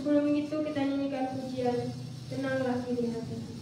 Sebelum itu kita nyanyikan pujian Tenanglah Diri Hati.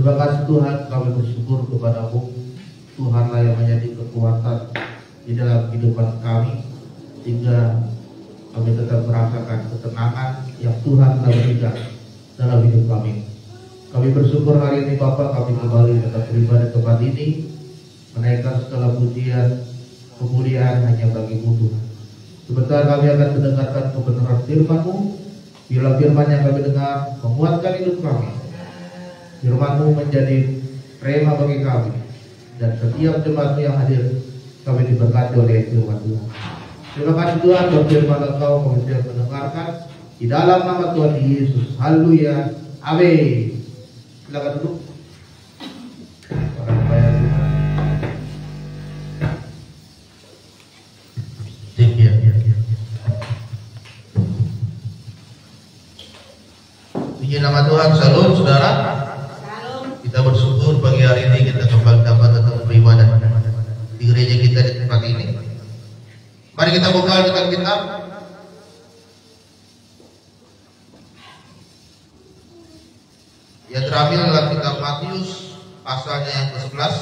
Terima kasih Tuhan, kami bersyukur kepada-Mu. Tuhanlah yang menjadi kekuatan di dalam kehidupan kami, sehingga kami tetap merasakan ketenangan yang Tuhan telah berikan dalam hidup kami. Kami bersyukur hari ini Bapak, kami kembali tetap beribadah di tempat ini, menaikkan segala pujian, kemuliaan hanya bagi-Mu Tuhan. Sebentar kami akan mendengarkan kebenaran firman-Mu. Bila firman yang kami dengar menguatkan hidup kami, firman-Mu menjadi rema bagi kami, dan setiap jemaat yang hadir kami diberkati oleh firman Tuhan. Terima kasih Tuhan buat firman Engkau, kami siap mendengarkan di dalam nama Tuhan Yesus. Haleluya, amin. Silakan duduk. Puji nama Tuhan. Salam saudara. Kita bersyukur pagi hari ini kita kembali dapat datang beribadah di gereja kita di tempat ini. Mari kita buka Alkitab. Yang terambil dalam kitab Matius pasalnya yang ke-11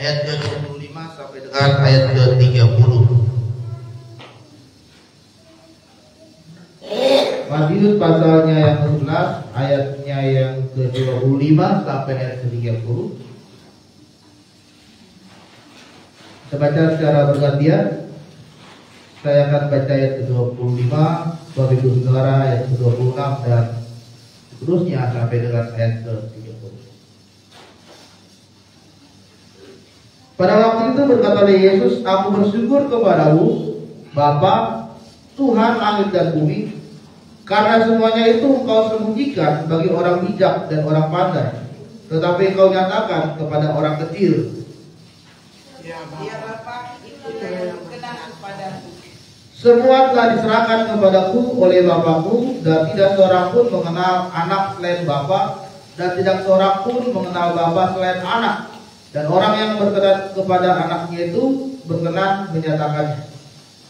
ayat ke-25 sampai dengan ayat ke-30. Matius pasalnya yang ke-11 ayatnya yang ke-25 sampai ayat ke-30. Saya baca secara bergantian. Saya akan baca ayat ke-25, Bapak Ibu Saudara ayat ke-26 dan seterusnya sampai dengan ayat ke-30. Pada waktu itu berkatalah Yesus, "Aku bersyukur kepadamu, Bapa, Tuhan langit dan bumi, karena semuanya itu Engkau sembunyikan bagi orang bijak dan orang pandai, tetapi Engkau nyatakan kepada orang kecil." Ya Bapa, itu yang berkenan kepadamu. Semua telah diserahkan kepadaku oleh Bapakku, dan tidak seorang pun mengenal anak selain Bapa, dan tidak seorang pun mengenal Bapa selain anak, dan orang yang berkenan kepada anaknya itu berkenan menyatakannya.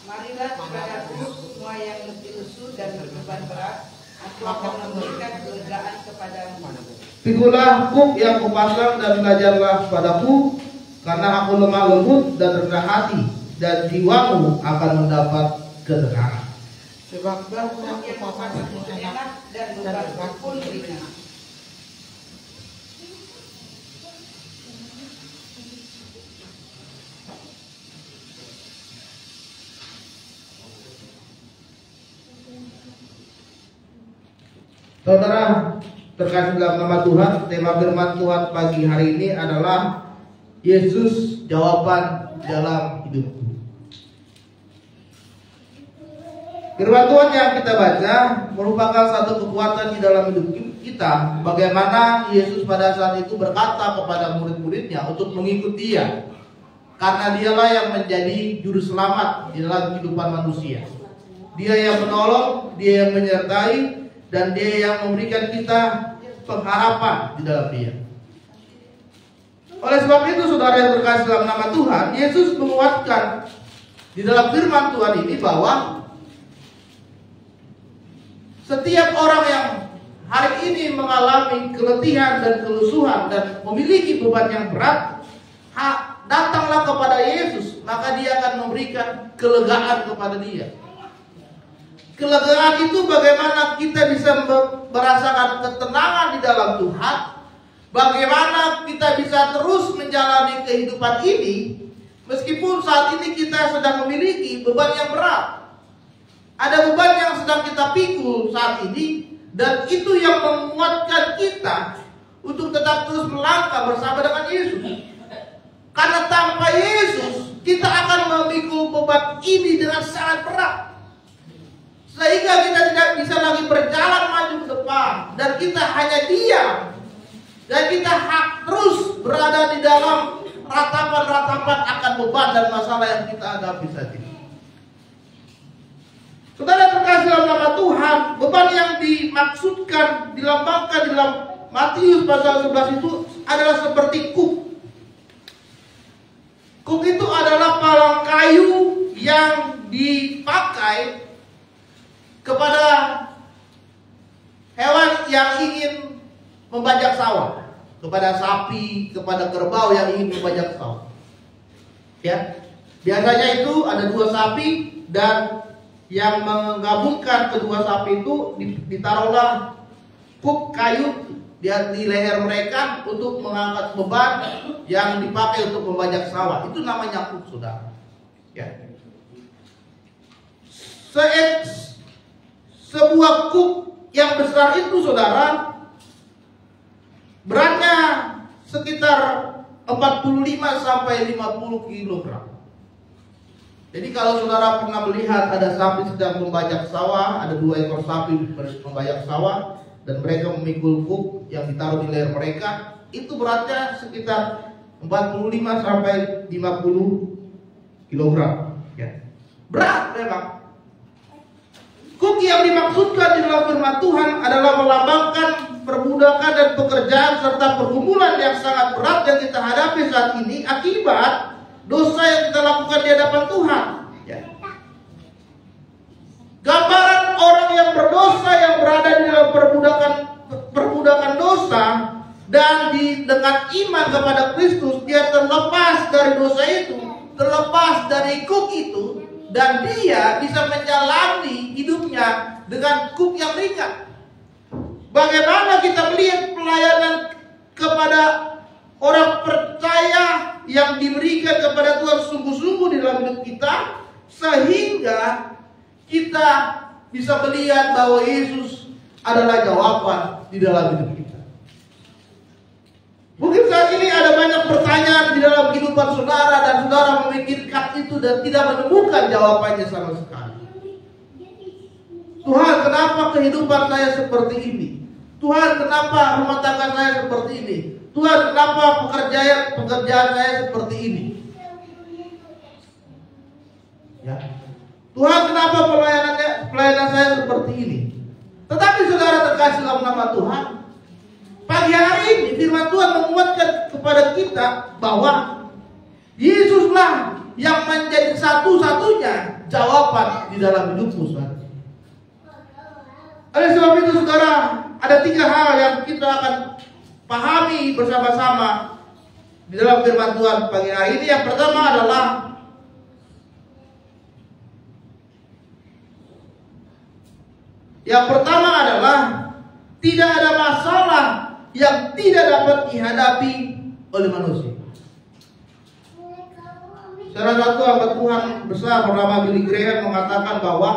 Marilah kepadaku semua yang letih lesu dan berbeban berat, aku akan memberikan kelegaan kepadamu. Pikulah kuk yang kupasang dan belajarlah padaku, karena aku lemah lembut dan rendah hati, dan jiwamu akan mendapat ketenangan. Sebab aku yang Yang kepasang kepadamu enak dan beban pun ringan. Saudara terkasih dalam nama Tuhan, tema firman Tuhan pagi hari ini adalah Yesus jawaban dalam hidupku. Firman Tuhan yang kita baca merupakan satu kekuatan di dalam hidup kita. Bagaimana Yesus pada saat itu berkata kepada murid-muridnya untuk mengikuti Dia, karena Dialah yang menjadi juru selamat di dalam kehidupan manusia. Dia yang menolong, Dia yang menyertai, dan Dia yang memberikan kita pengharapan di dalam Dia. Oleh sebab itu, saudara yang terkasih dalam nama Tuhan, Yesus menguatkan di dalam firman Tuhan ini bahwa setiap orang yang hari ini mengalami keletihan dan kelusuhan dan memiliki beban yang berat, datanglah kepada Yesus, maka Dia akan memberikan kelegaan kepada dia. Kelegaan itu bagaimana kita bisa merasakan ketenangan di dalam Tuhan, bagaimana kita bisa terus menjalani kehidupan ini meskipun saat ini kita sedang memiliki beban yang berat. Ada beban yang sedang kita pikul saat ini, dan itu yang menguatkan kita untuk tetap terus melangkah bersama dengan Yesus. Karena tanpa Yesus kita akan memikul beban ini dengan sangat berat, sehingga kita tidak bisa lagi berjalan maju ke depan, dan kita hanya diam, dan kita terus berada di dalam ratapan-ratapan akan beban dan masalah yang kita hadapi saat ini. Saudara terkasih dalam nama Tuhan, beban yang dimaksudkan, dilambangkan dalam Matius pasal 11 itu adalah seperti kuk. Kuk itu adalah palang kayu yang dipakai kepada hewan yang ingin membajak sawah, kepada sapi, kepada kerbau yang ingin membajak sawah. Ya, biasanya itu ada dua sapi, dan yang menggabungkan kedua sapi itu ditaruhlah kuk kayu di leher mereka untuk mengangkat beban yang dipakai untuk membajak sawah. Itu namanya kuk, saudara. Ya. Sebuah kuk yang besar itu, saudara, beratnya sekitar 45 sampai 50 kg. Jadi kalau saudara pernah melihat ada sapi sedang membajak sawah, ada 2 ekor sapi membajak sawah, dan mereka memikul kuk yang ditaruh di leher mereka, itu beratnya sekitar 45 sampai 50 kg. Ya. Berat memang. Kuk yang dimaksudkan di dalam firman Tuhan adalah melambangkan perbudakan dan pekerjaan serta pergumulan yang sangat berat yang kita hadapi saat ini akibat dosa yang kita lakukan di hadapan Tuhan. Ya. Gambaran orang yang berdosa yang berada di dalam perbudakan dosa dan dengan dengan iman kepada Kristus, dia terlepas dari dosa itu, terlepas dari kuk itu, dan dia bisa menjalani hidupnya dengan kuk yang ringan. Bagaimana kita melihat pelayanan kepada orang percaya yang diberikan kepada Tuhan sungguh-sungguh di dalam hidup kita, sehingga kita bisa melihat bahwa Yesus adalah jawaban di dalam hidup kita. Mungkin saat ini ada banyak pertanyaan di dalam kehidupan saudara, dan saudara memikirkan itu dan tidak menemukan jawabannya sama sekali. Tuhan, kenapa kehidupan saya seperti ini? Tuhan, kenapa rumah tangga saya seperti ini? Tuhan, kenapa pekerjaan saya seperti ini? Ya. Tuhan, kenapa pelayanan saya seperti ini? Tetapi saudara terkasih dalam nama Tuhan, pagi hari ini firman Tuhan menguatkan kepada kita bahwa Yesuslah yang menjadi satu-satunya jawaban di dalam hidupmu, saudara. Oleh sebab itu, saudara, ada 3 hal yang kita akan pahami bersama-sama di dalam firman Tuhan pagi hari ini. Yang pertama adalah tidak ada masalah yang tidak dapat dihadapi oleh manusia. Salah satu hamba Tuhan besar bernama Billy Graham mengatakan bahwa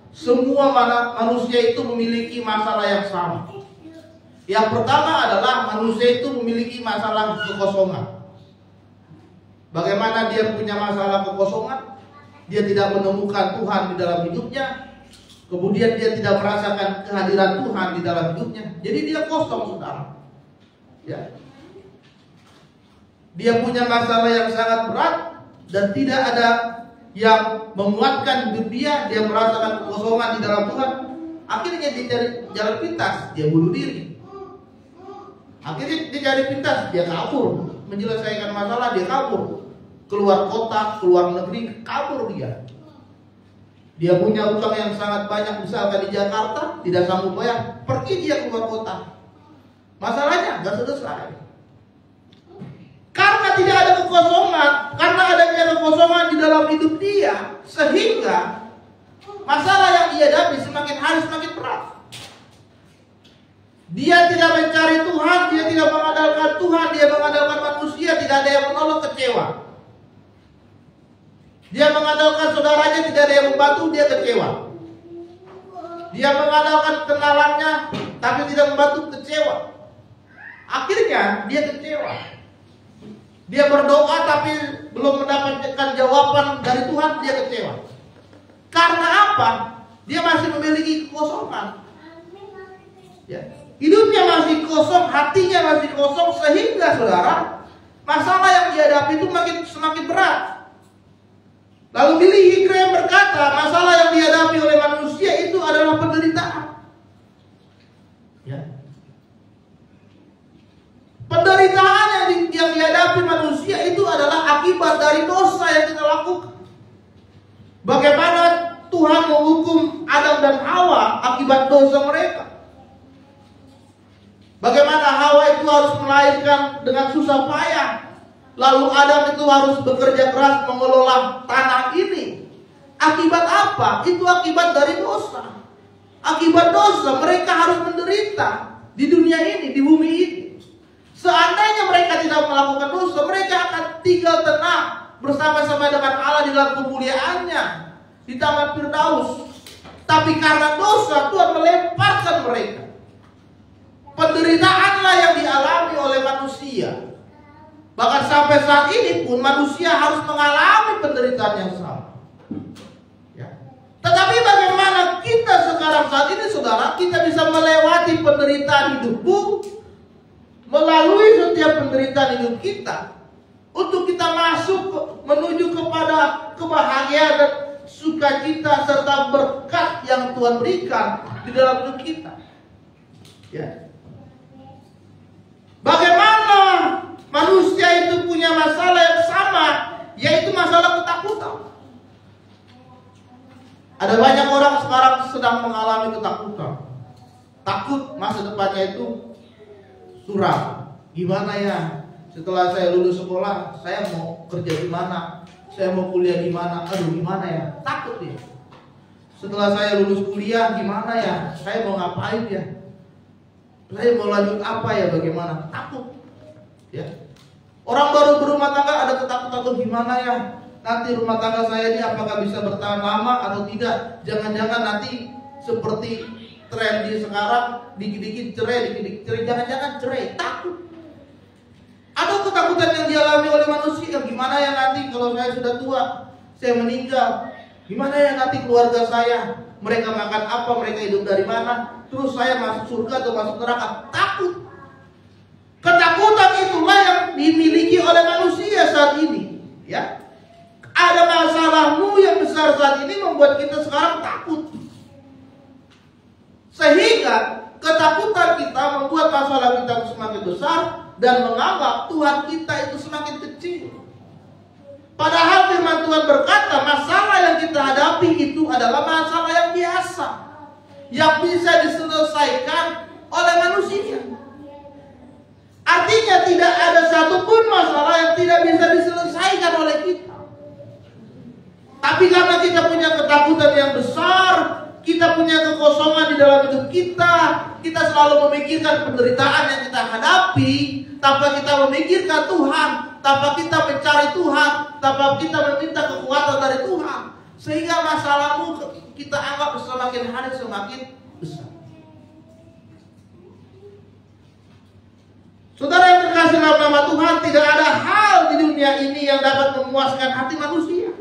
semua manusia itu memiliki masalah yang sama. Yang pertama adalah manusia itu memiliki masalah kekosongan. Bagaimana dia punya masalah kekosongan? Dia tidak menemukan Tuhan di dalam hidupnya. Kemudian dia tidak merasakan kehadiran Tuhan di dalam hidupnya. Jadi dia kosong, saudara. Ya. Dia punya masalah yang sangat berat dan tidak ada yang menguatkan hidup dia. Dia merasakan kekosongan di dalam Tuhan. Akhirnya dia cari jalan pintas, dia bunuh diri. Akhirnya dia cari pintas, dia kabur. Menyelesaikan masalah, dia kabur. Keluar kota, keluar negeri, kabur dia. Dia punya utang yang sangat banyak, misalkan di Jakarta, tidak sanggup bayar, pergi dia keluar kota. Masalahnya nggak selesai. Karena tidak ada kekosongan, karena adanya kekosongan di dalam hidup dia, sehingga masalah yang dia hadapi semakin hari semakin berat. Dia tidak mencari Tuhan, dia tidak mengandalkan Tuhan, dia mengandalkan manusia, tidak ada yang menolong, kecewa. Dia mengandalkan saudaranya, tidak ada yang membantu, dia kecewa. Dia mengandalkan kenalannya, tapi tidak membantu, kecewa. Akhirnya dia kecewa. Dia berdoa tapi belum mendapatkan jawaban dari Tuhan, dia kecewa. Karena apa? Dia masih memiliki kekosongan. Ya. Hidupnya masih kosong, hatinya masih kosong, sehingga saudara, masalah yang dihadapi itu semakin berat. Lalu Billy Graham berkata, masalah yang dihadapi oleh manusia itu adalah penderitaan. Ya. Penderitaan yang dihadapi manusia itu adalah akibat dari dosa yang kita lakukan. Bagaimana Tuhan menghukum Adam dan Hawa akibat dosa mereka? Bagaimana Hawa itu harus melahirkan dengan susah payah? Lalu Adam itu harus bekerja keras mengelola tanah ini. Akibat apa? Itu akibat dari dosa. Akibat dosa mereka harus menderita di dunia ini, di bumi ini. Seandainya mereka tidak melakukan dosa, mereka akan tinggal tenang bersama-sama dengan Allah di dalam kemuliaannya di Taman Firdaus. Tapi karena dosa, Tuhan melemparkan mereka. Penderitaanlah yang dialami oleh manusia. Bahkan sampai saat ini pun manusia harus mengalami penderitaan yang sama. Ya. Tetapi bagaimana kita sekarang saat ini, saudara, kita bisa melewati penderitaan hidupmu, melalui setiap penderitaan hidup kita, untuk kita masuk menuju kepada kebahagiaan dan sukacita serta berkat yang Tuhan berikan di dalam hidup kita. Ya. Bagaimana manusia itu punya masalah yang sama, yaitu masalah ketakutan. Ada banyak orang sekarang sedang mengalami ketakutan. Takut masa depannya itu suram. Gimana ya? Setelah saya lulus sekolah, saya mau kerja di mana? Saya mau kuliah di mana? Aduh, gimana ya? Takut dia. Setelah saya lulus kuliah, gimana ya? Saya mau ngapain ya? Saya mau lanjut apa ya? Bagaimana? Takut. Ya. Orang baru berumah tangga ada ketakutan, gimana ya? Nanti rumah tangga saya ini apakah bisa bertahan lama atau tidak? Jangan-jangan nanti seperti tren di sekarang, dikit-dikit cerai, dikit-dikit cerai, jangan-jangan cerai. Takut. Ada ketakutan yang dialami oleh manusia. Gimana ya nanti kalau saya sudah tua, saya meninggal? Gimana ya nanti keluarga saya? Mereka makan apa? Mereka hidup dari mana? Terus saya masuk surga atau masuk neraka? Takut. Ketakutan itulah yang dimiliki oleh manusia saat ini. Ya, ada masalahmu yang besar saat ini membuat kita sekarang takut. Sehingga ketakutan kita membuat masalah kita semakin besar dan menganggap Tuhan kita itu semakin kecil. Padahal firman Tuhan berkata masalah yang kita hadapi itu adalah masalah yang biasa, yang bisa diselesaikan oleh manusia. Artinya tidak ada satupun masalah yang tidak bisa diselesaikan oleh kita. Tapi karena kita punya ketakutan yang besar, kita punya kekosongan di dalam hidup kita selalu memikirkan penderitaan yang kita hadapi, tanpa kita memikirkan Tuhan, tanpa kita mencari Tuhan, tanpa kita meminta kekuatan dari Tuhan. Sehingga masalahmu kita anggap semakin hari semakin besar. Saudara yang terkasih dalam nama Tuhan, tidak ada hal di dunia ini yang dapat memuaskan hati manusia.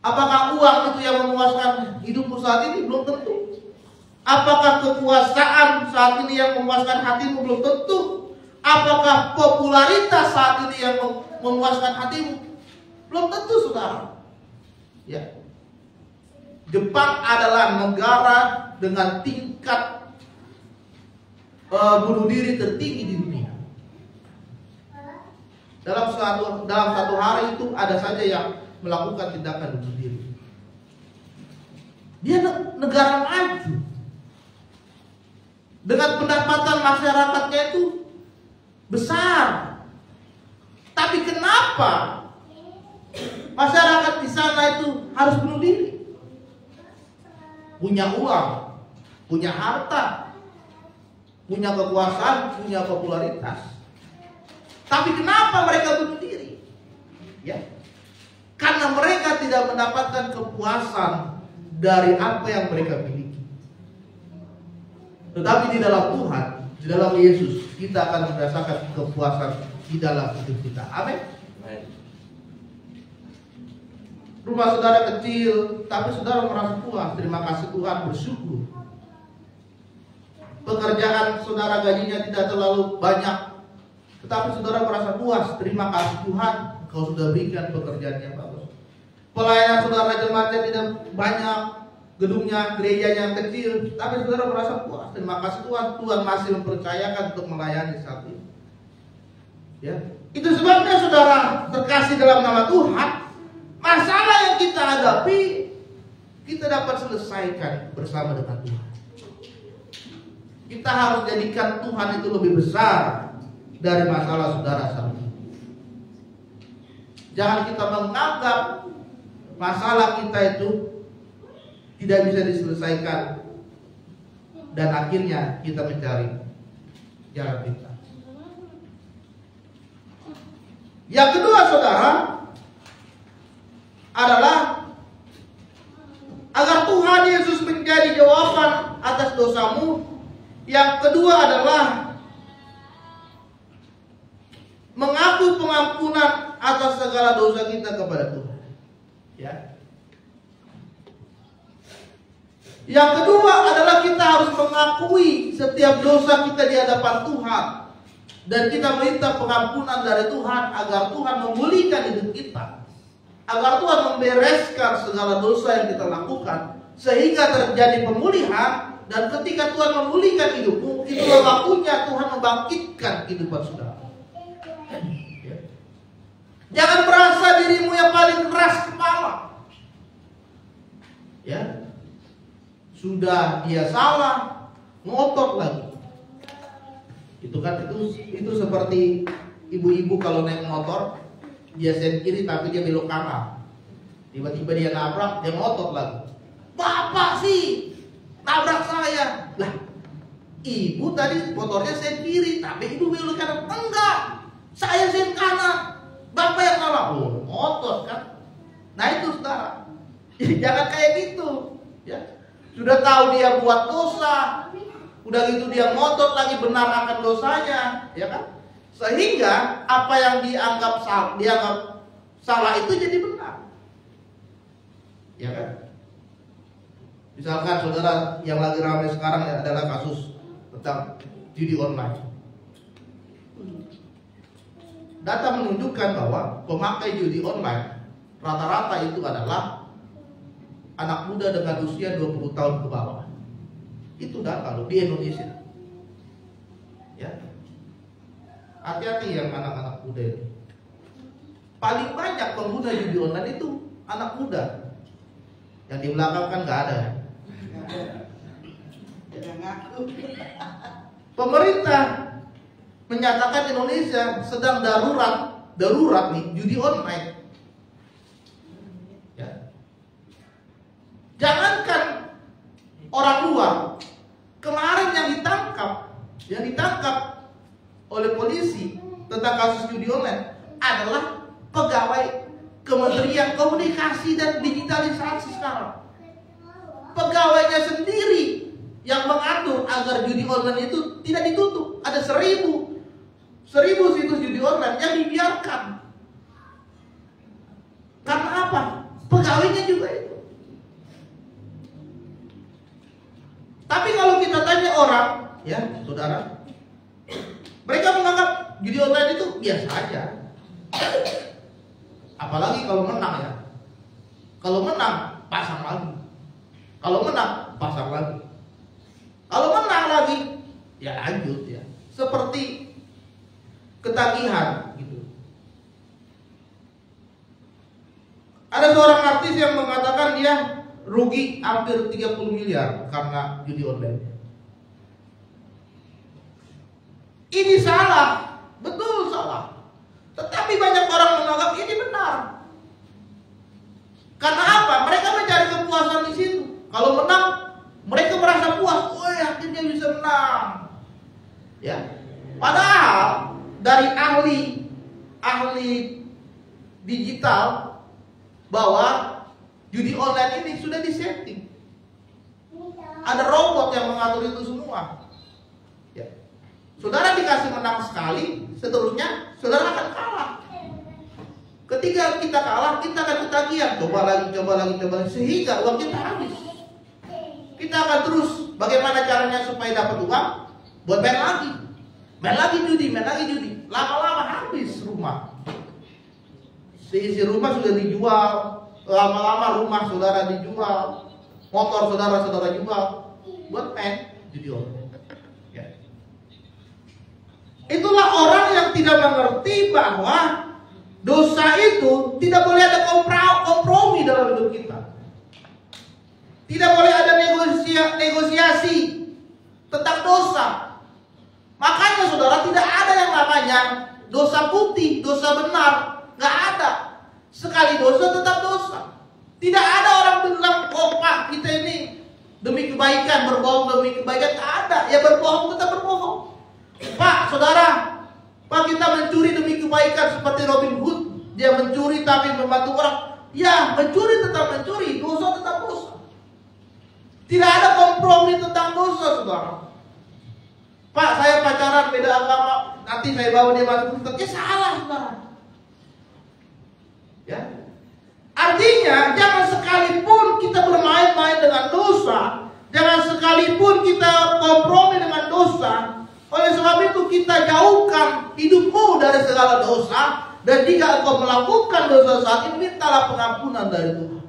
Apakah uang itu yang memuaskan hidupmu saat ini? Belum tentu. Apakah kekuasaan saat ini yang memuaskan hatimu? Belum tentu. Apakah popularitas saat ini yang memuaskan hatimu? Belum tentu, saudara. Ya. Jepang adalah negara dengan tingkat bunuh diri tertinggi di dunia. Dalam satu hari itu ada saja yang melakukan tindakan bunuh diri. Dia negara maju dengan pendapatan masyarakatnya itu besar. Tapi kenapa masyarakat di sana itu harus bunuh diri? Punya uang, punya harta, punya kekuasaan, punya popularitas. Tapi kenapa mereka bunuh diri? Ya. Karena mereka tidak mendapatkan kepuasan dari apa yang mereka miliki. Tetapi di dalam Tuhan, di dalam Yesus, kita akan merasakan kepuasan di dalam hidup kita. Amin. Rumah saudara kecil, tapi saudara merasa puas. Terima kasih Tuhan, bersyukur. Pekerjaan saudara gajinya tidak terlalu banyak, tetapi saudara merasa puas. Terima kasih Tuhan, Kau sudah berikan pekerjaan yang bagus. Pelayanan saudara jemaatnya tidak banyak, gedungnya, gerejanya yang kecil, tapi saudara merasa puas. Terima kasih Tuhan, Tuhan masih mempercayakan untuk melayani saat ini. Ya, itu sebabnya saudara terkasih dalam nama Tuhan, masalah yang kita hadapi kita dapat selesaikan bersama dengan Tuhan. Kita harus jadikan Tuhan itu lebih besar dari masalah saudara saat ini. Jangan kita menganggap masalah kita itu tidak bisa diselesaikan dan akhirnya kita mencari jalan pintas. Yang kedua saudara adalah agar Tuhan Yesus menjadi jawaban atas dosamu. Yang kedua adalah mengaku pengampunan atas segala dosa kita kepada Tuhan. Ya. Yang kedua adalah kita harus mengakui setiap dosa kita di hadapan Tuhan. Dan kita minta pengampunan dari Tuhan agar Tuhan memulihkan hidup kita. Agar Tuhan membereskan segala dosa yang kita lakukan. Sehingga terjadi pemulihan. Dan ketika Tuhan memulihkan hidupmu, itulah waktunya Tuhan membangkitkan kehidupan saudara. Jangan merasa dirimu yang paling keras kepala. Ya, sudah dia salah, ngotot lagi. Itu kan itu seperti ibu-ibu kalau naik motor, dia sen kiri tapi dia belok kanan. Tiba-tiba dia nabrak, dia ngotot lagi. Bapak sih nabrak saya. Lah, ibu tadi motornya sen kiri tapi ibu belok kanan. Enggak, saya sen kanan. Bapak yang salah. Oh, ngotot kan. Nah itu saudara. Jangan kayak gitu. Ya. Sudah tahu dia buat dosa, udah gitu dia ngotot lagi benar akan dosanya, ya kan? Sehingga apa yang dianggap salah itu jadi benar, ya kan? Misalkan saudara yang lagi ramai sekarang adalah kasus tentang judi online. Data menunjukkan bahwa pemakai judi online rata-rata itu adalah anak muda dengan usia 20 tahun ke bawah. Itu data loh di Indonesia. Ya. Hati-hati yang anak-anak muda itu. Paling banyak pengguna judi online itu anak muda. Yang di belakang kan nggak ada. Pemerintah menyatakan Indonesia sedang darurat nih judi online. Jangankan orang luar, kemarin yang ditangkap oleh polisi tentang kasus judi online adalah pegawai Kementerian Komunikasi dan Digitalisasi sekarang. Pegawainya sendiri yang mengatur agar judi online itu tidak ditutup. Ada 1000 situs judi online yang dibiarkan. Karena apa? Pegawainya juga itu. Tapi kalau kita tanya orang, ya saudara, mereka menganggap judi online itu biasa aja. Apalagi kalau menang ya. Kalau menang, pasang lagi. Kalau menang, pasang lagi. Kalau menang lagi, ya lanjut ya. Seperti ketagihan gitu. Ada seorang artis yang mengatakan dia rugi hampir 30 miliar karena judi online. Ini salah, betul salah. Tetapi banyak orang menganggap ini benar. Karena apa? Mereka mencari kepuasan di situ. Kalau menang, mereka merasa puas. Oh, akhirnya bisa menang. Ya. Padahal dari ahli digital bahwa judi online ini sudah disetting. Ada robot yang mengatur itu semua. Ya. Saudara dikasih menang sekali, seterusnya saudara akan kalah. Ketika kita kalah, kita akan ketagihan. Coba lagi, sehingga uang kita habis. Kita akan terus bagaimana caranya supaya dapat uang, buat main lagi judi. Lama-lama habis rumah. Seisi rumah sudah dijual. Lama-lama rumah saudara dijual, motor saudara jual buat main judi online. Ya. Itulah orang yang tidak mengerti bahwa dosa itu tidak boleh ada kompromi dalam hidup kita. Tidak boleh ada negosiasi tentang dosa. Makanya saudara, tidak ada yang namanya dosa putih, dosa benar, nggak ada. Sekali dosa tetap dosa. Tidak ada orang bilang, oh Pak, kita ini demi kebaikan, berbohong demi kebaikan. Tak ada. Ya berbohong tetap berbohong. Pak, saudara, Pak, kita mencuri demi kebaikan seperti Robin Hood. Dia mencuri tapi membantu orang. Ya, mencuri tetap mencuri, dosa tetap dosa. Tidak ada kompromi tentang dosa, saudara. Pak, saya pacaran beda agama, nanti saya bawa dia masuk Kristen. Ya salah, saudara. Ya. Artinya jangan sekalipun kita bermain-main dengan dosa, jangan sekalipun kita kompromi dengan dosa. Oleh sebab itu kita jauhkan hidupmu dari segala dosa, dan jika engkau melakukan dosa saat ini, mintalah pengampunan dari Tuhan.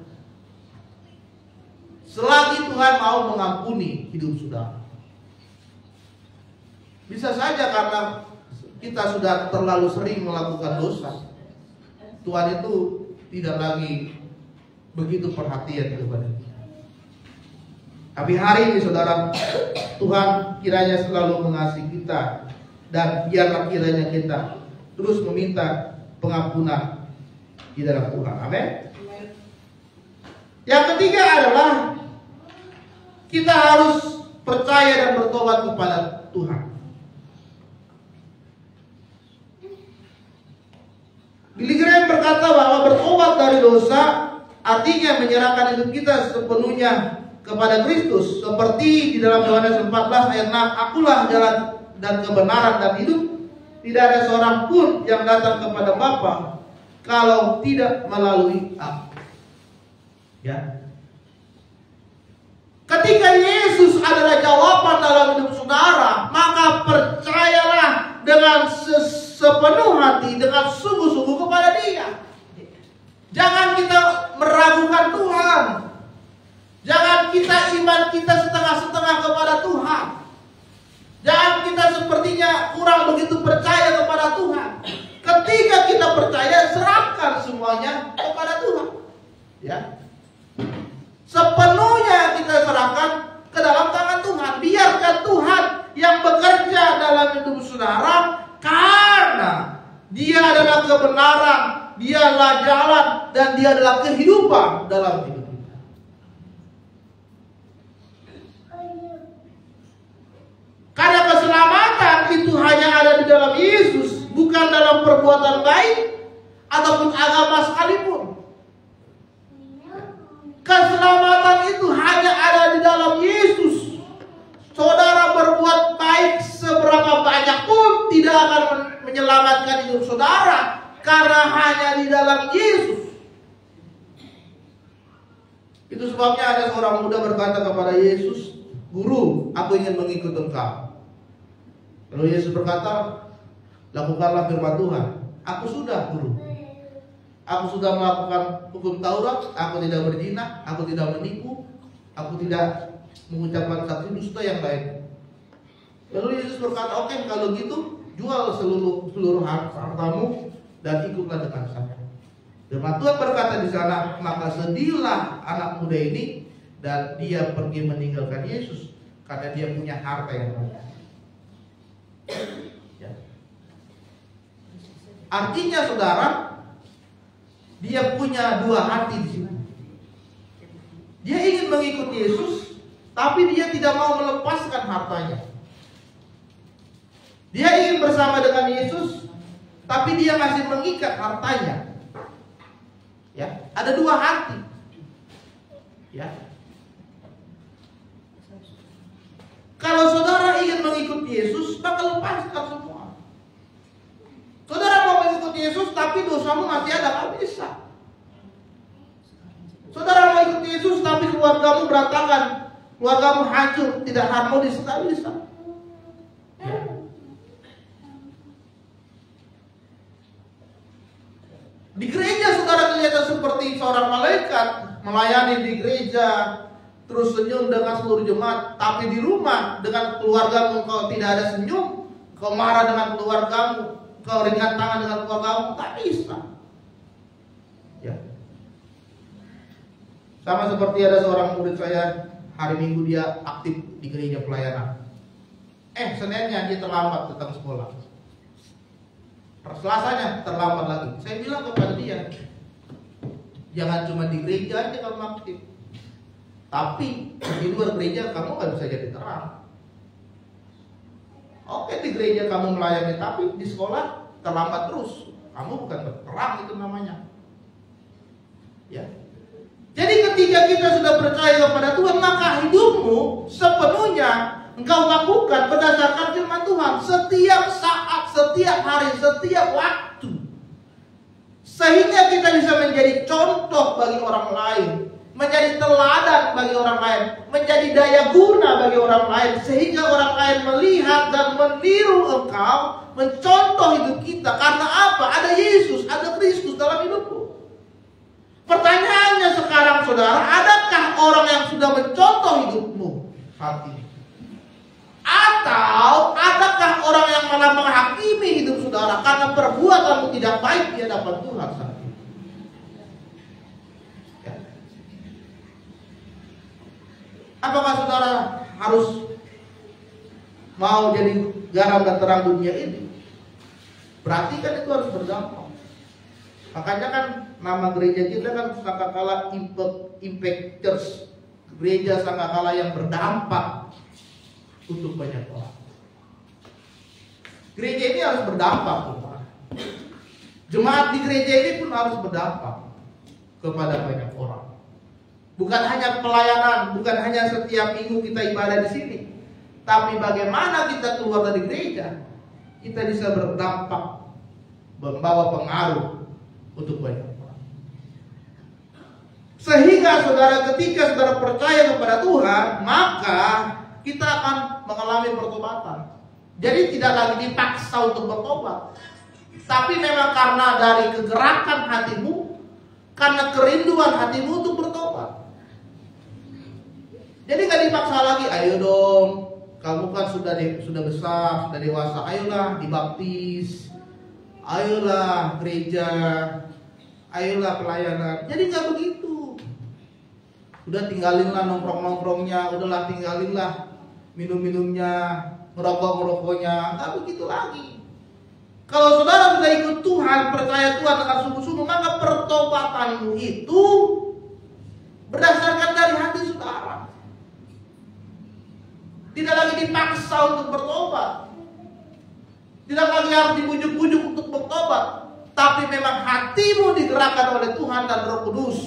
Selagi Tuhan mau mengampuni hidup saudara. Bisa saja karena kita sudah terlalu sering melakukan dosa, Tuhan itu tidak lagi begitu perhatian kepada kita. Tapi hari ini saudara, Tuhan kiranya selalu mengasihi kita Dan biarlah kiranya kita terus meminta pengampunan di dalam Tuhan. Amin. Yang ketiga adalah kita harus percaya dan bertobat kepada Tuhan. Billy Graham berkata bahwa bertobat dari dosa artinya menyerahkan hidup kita sepenuhnya kepada Kristus, seperti di dalam Yohanes 14 ayat 6, akulah jalan dan kebenaran dan hidup. Tidak ada seorang pun yang datang kepada Bapa kalau tidak melalui aku. Ya. Ketika Yesus adalah jawaban dalam hidup saudara, maka percayalah dengan sepenuh hati, dengan sungguh-sungguh kepada Dia. Jangan kita meragukan Tuhan. Jangan kita iman kita setengah-setengah kepada Tuhan. Jangan kita sepertinya kurang begitu percaya kepada Tuhan. Ketika kita percaya, serahkan semuanya kepada Tuhan. Ya. Sepenuhnya kita serahkan ke dalam tangan Tuhan. Biarkan Tuhan yang bekerja dalam hidup saudara, karena Dia adalah kebenaran, Dia adalah jalan, dan Dia adalah kehidupan dalam hidup kita. Karena keselamatan itu hanya ada di dalam Yesus, bukan dalam perbuatan baik ataupun agama sekalipun. Keselamatan itu hanya ada di dalam Yesus. Saudara berbuat baik seberapa banyak pun tidak akan menyelamatkan hidup saudara, karena hanya di dalam Yesus. Itu sebabnya ada seorang muda berkata kepada Yesus, "Guru, aku ingin mengikut Engkau." Lalu Yesus berkata, "Lakukanlah firman Tuhan." "Aku sudah, Guru. Aku sudah melakukan hukum Taurat, aku tidak berzina, aku tidak menipu, aku tidak mengucapkan saksi dusta yang lain." Lalu Yesus berkata, "Oke, kalau gitu jual seluruh hartamu dan ikutlah dengan saya." Firman Tuhan berkata di sana, maka sedihlah anak muda ini dan dia pergi meninggalkan Yesus karena dia punya harta yang banyak. Ya. Artinya saudara, dia punya dua hati di sini. Dia ingin mengikuti Yesus, tapi dia tidak mau melepaskan hartanya. Dia ingin bersama dengan Yesus, tapi dia masih mengikat hartanya. Ya, ada dua hati. Ya. Kalau saudara ingin mengikuti Yesus, maka lepaskan semua. Saudara mau mengikuti Yesus, tapi dosamu masih ada, nggak bisa. Saudara mau ikuti Yesus, tapi keluargamu berantakan, keluargamu hancur, tidak harmonis, nggak bisa. Ya. Di gereja saudara kelihatan seperti seorang malaikat, melayani di gereja, terus senyum dengan seluruh jemaat, tapi di rumah dengan keluargamu kau tidak ada senyum, kau marah dengan keluargamu, kau ringan tangan dengan keluargamu, tak bisa. Ya. Sama seperti ada seorang murid saya, hari Minggu dia aktif di gereja pelayanan. Seninnya dia terlambat datang sekolah. Selasanya terlambat lagi. Saya bilang kepada dia, jangan cuma di gereja aja kamu aktif, tapi di luar gereja kamu nggak bisa jadi terang. Oke, di gereja kamu melayani, tapi di sekolah terlambat terus. Kamu bukan berterang, itu namanya. Ya. Jadi ketika kita sudah percaya kepada Tuhan, maka hidupmu sepenuhnya engkau lakukan berdasarkan firman Tuhan setiap saat, setiap hari, setiap waktu. Sehingga kita bisa menjadi contoh bagi orang lain, menjadi teladan bagi orang lain, menjadi daya guna bagi orang lain, sehingga orang lain melihat dan meniru engkau, mencontoh hidup kita. Karena apa? Ada Yesus, ada Kristus dalam hidupku. Pertanyaannya sekarang saudara, adakah orang yang sudah mencontoh hidupmu saat ini? Atau adakah orang yang malah menghakimi hidup saudara karena perbuatanmu tidak baik di hadapan Tuhan saat ini? Ya. Apakah saudara harus mau jadi garam dan terang dunia ini, berarti kan itu harus berdampak. Makanya kan nama gereja kita kan Sangkakala Impact Church, gereja Sangkakala yang berdampak untuk banyak orang. Gereja ini harus berdampak, Tuhan. Jemaat di gereja ini pun harus berdampak kepada banyak orang. Bukan hanya pelayanan, bukan hanya setiap minggu kita ibadah di sini, tapi bagaimana kita keluar dari gereja, kita bisa berdampak, membawa pengaruh untuk banyak orang. Sehingga saudara, ketika saudara percaya kepada Tuhan, maka kita akan mengalami pertobatan. Jadi tidak lagi dipaksa untuk bertobat, tapi memang karena dari kegerakan hatimu, karena kerinduan hatimu untuk bertobat. Jadi gak dipaksa lagi, ayo dong, kamu kan sudah besar, sudah dewasa, ayolah dibaptis, ayolah gereja, ayolah pelayanan. Jadi gak begitu. Udah tinggalinlah nongkrong-nongkrongnya, udahlah tinggalinlah minum-minumnya, ngerokok-ngerokoknya, gak begitu lagi. Kalau saudara sudah ikut Tuhan, percaya Tuhan dengan sungguh-sungguh, maka pertobatanmu itu berdasarkan dari hati saudara. Tidak lagi dipaksa untuk bertobat, tidak lagi harus dibujuk-bujuk untuk bertobat, tapi memang hatimu digerakkan oleh Tuhan dan Roh Kudus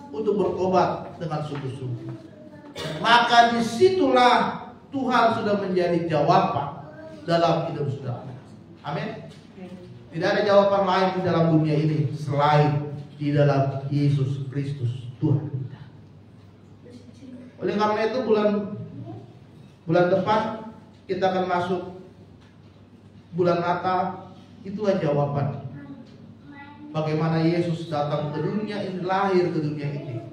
untuk bertobat dengan sungguh-sungguh. Maka disitulah Tuhan sudah menjadi jawaban dalam hidup saudara. Amin. Tidak ada jawaban lain di dalam dunia ini selain di dalam Yesus Kristus Tuhan kita. Oleh karena itu bulan depan kita akan masuk bulan Natal. Itulah jawaban bagaimana Yesus datang ke dunia ini, lahir ke dunia ini.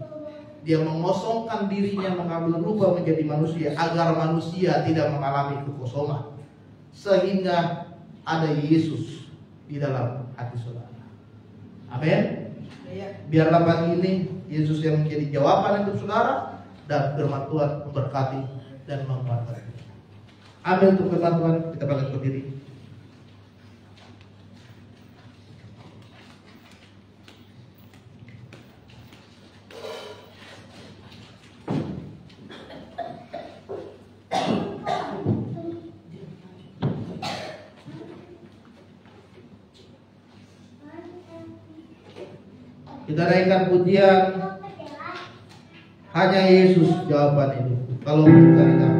Dia mengosongkan dirinya, mengambil rupa menjadi manusia, agar manusia tidak mengalami kekosongan, sehingga ada Yesus di dalam hati saudara. Amin. Biarlah pagi ini Yesus yang menjadi jawaban untuk saudara, dan firman Tuhan memberkati dan menguatkan. Amin. Untuk firman Tuhan, kita bangkit berdiri. Kita naikkan pujian, hanya Yesus jawaban ini. Kalau kita tidak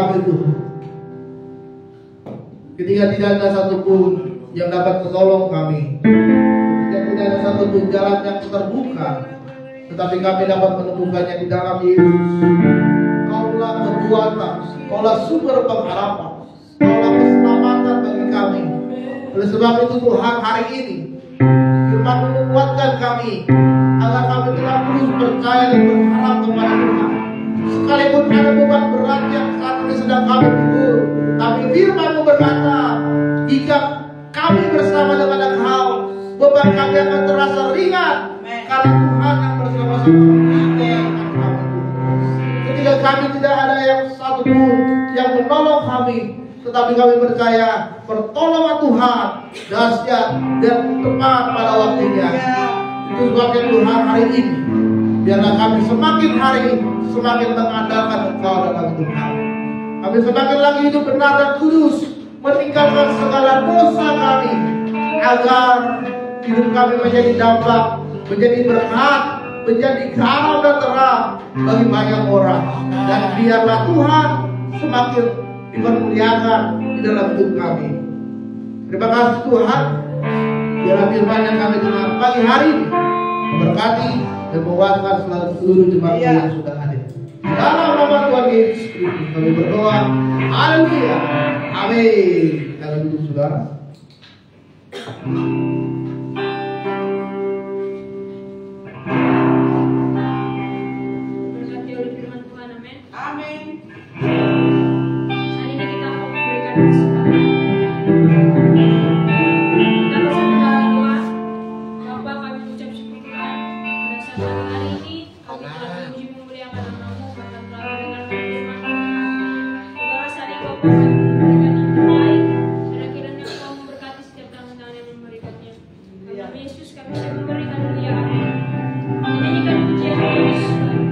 kami Tuhan. Ketika tidak ada satupun yang dapat menolong kami, ketika tidak ada satupun jalan yang terbuka, tetapi kami dapat menemukannya di dalam Yesus. Kaulah kekuatan, Kaulah sumber pengharapan, Kaulah keselamatan bagi kami. Oleh sebab itu Tuhan, hari ini Firman menguatkan kami agar kami tetap terus percaya dan berharap kepada Tuhan. Sekalipun ada beban berat yang saat ini sedang kami pikul, tapi Firman-Mu berkata, jika kami bersama dengan Engkau, beban kami akan terasa ringan, karena Tuhan yang bersama-sama dengan kami. Ketika kami tidak ada yang satupun yang menolong kami, tetapi kami percaya pertolongan Tuhan dahsyat dan tepat pada waktunya. Itu sebabnya Tuhan, hari ini biarlah kami semakin hari semakin mengandalkan Engkau dalam hidup kami. Kami semakin lagi hidup benar dan kudus, meninggalkan segala dosa kami, agar hidup kami menjadi dampak, menjadi berkat, menjadi garam dan terang bagi banyak orang. Dan biarlah Tuhan semakin dipermuliakan di dalam hidup kami. Terima kasih Tuhan. Biarlah firman yang kami dengar pagi hari ini memberkati dan menguatkan selalu seluruh jemaat yang sudah hadir. Dalam nama Tuhan Yesus Kristus kami berdoa. Haleluya. Amin. Kami duduk saudara. Berkati oleh firman Tuhan, amin. Amin. Hari ini kita mau memberikan kesempatan. Kita bersama dalam doa. Bapa, kami ucap syukur Tuhan pada saat hari ini kami telah memuji memuliakan nama-Mu, bahkan telah mendengarkan firman Tuhan. Terima kasih Engkau Tuhan memberikan yang terbaik, dan kiranya Engkau memberkati setiap tangan-tangan yang memberikannya. Dalam nama Yesus kami siap memberikan mulia, amin. Menyanyikan pujian Yesus Tuhan.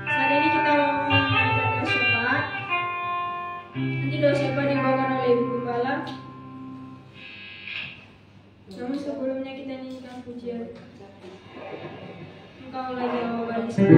Saat ini kita mau menyanyikan doa syafaat. Nanti doa syafaat dibawakan oleh Ibu Gembala. Namun sebelumnya kita nyanyikan pujian. Engkau lagi awal di sana.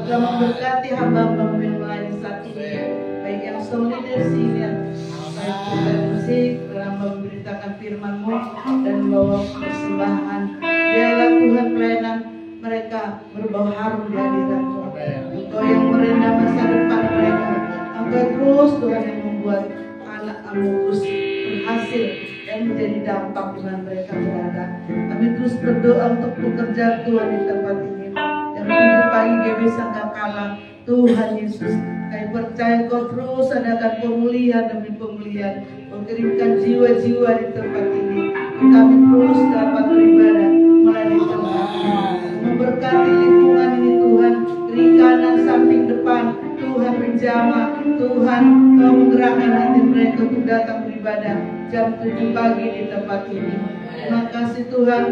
Engkau memberkati hamba-hamba yang melayani saat ini, baik yang sound leadership, yang baik juga musik, dalam memberitakan firman-Mu dan membawa persembahan. Biarlah Tuhan pelayanan mereka berbau harum di hadirat-Mu. Engkau yang merendam masa depan mereka. Engkau terus Tuhan yang membuat anak-Mu terus berhasil dan menjadi dampak di mana mereka berada. Kami terus berdoa untuk pekerjaan Tuhan di tempat ini. Dan untuk pagi GBI Sangkakala, Tuhan Yesus, kami percaya Kau terus adakan pemulihan demi pemulihan, mengirimkan jiwa-jiwa di tempat ini. Kami terus dapat beribadah melalui tempat ini, memberkati lingkungan ini Tuhan, kiri kanan samping depan. Tuhan menjamah, Tuhan Kau menggerakkan hati mereka untuk datang beribadah jam 7 pagi di tempat ini. Terima kasih Tuhan.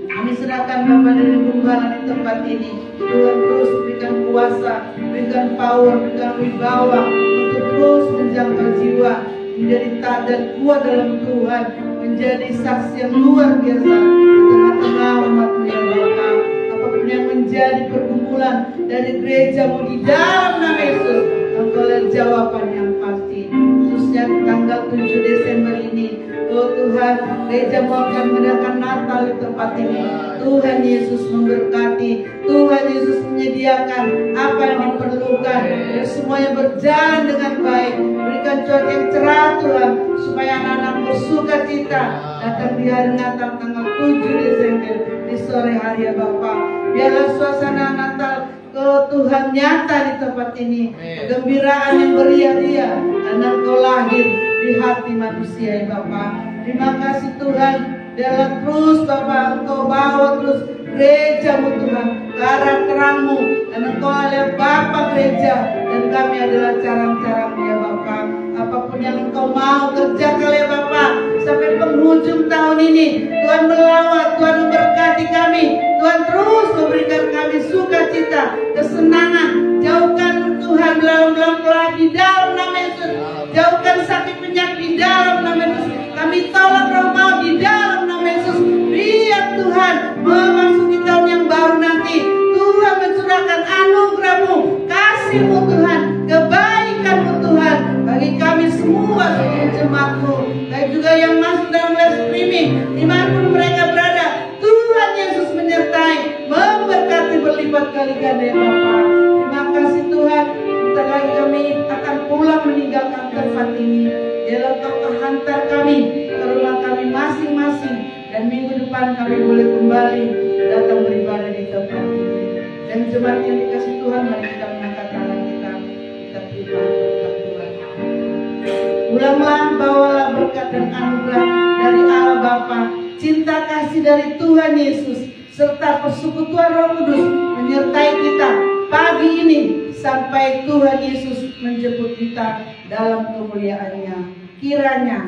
Kami serahkan Bapak dari gembala di tempat ini. Tuhan terus berikan kuasa, berikan power, berikan wibawa untuk terus menjangkau jiwa, menjadi taat dan kuat dalam Tuhan, menjadi saksi yang luar biasa di tengah-tengah umat-Mu yang Bapa. Apapun yang menjadi pergumulan dari gereja-Mu di dalam nama Yesus, Engkau lihat jawaban yang pasti. Khususnya tanggal 7 Desember ini, oh Tuhan, gereja-Mu akan mengadakan Natal di tempat ini. Tuhan Yesus memberkati, Tuhan Yesus menyediakan apa yang diperlukan, dan semuanya berjalan dengan baik. Berikan cuaca yang cerah Tuhan, supaya anak-anak bersuka cita datang di hari Natal tanggal 7 Desember di sore hari ya Bapak. Biarlah suasana Natal Tuhan nyata di tempat ini, kegembiraan yang beria-ria karena Engkau lahir di hati manusia ya Bapak. Terima kasih Tuhan. Biarlah terus Bapak Engkau bawa terus gereja-Mu Tuhan ke arah terang-Mu, dan Engkau adalah Bapa gereja dan kami adalah carang-carang ya Bapak. Apapun yang Engkau mau kerjakan ya Bapak sampai penghujung tahun ini, Tuhan melawat, Tuhan memberkati kami, Tuhan terus memberikan kami sukacita, kesenangan. Jauhkan Tuhan belau-belau di dalam nama Yesus, jauhkan sakit penyakit di dalam nama Yesus. Kami tolak roh maut di dalam nama Yesus. Biar Tuhan memasuki tahun yang baru nanti, Tuhan mencurahkan anugerah-Mu, kasih-Mu Tuhan, kebaikan-Mu Tuhan bagi kami semua seluruh jemaat-Mu, baik juga yang masuk dalam live streaming dimanapun mereka berada. Tuhan Yesus menyertai, memberkati berlipat kali ganda ya Bapa. Terima kasih Tuhan. Sebentar lagi kami akan pulang meninggalkan tempat ini. Biarlah Kau hantar kami ke rumah kami masing-masing, dan minggu depan kami boleh kembali datang beribadah di tempat ini. Dan jemaat yang dikasih Tuhan, mari kita mengangkat tangan kita terima berkat Tuhan. Ulanglah, bawalah berkat dan anugerah dari Allah Bapa, cinta kasih dari Tuhan Yesus, serta persekutuan Roh Kudus menyertai kita pagi ini sampai Tuhan Yesus menjemput kita dalam kemuliaan-Nya. Kiranya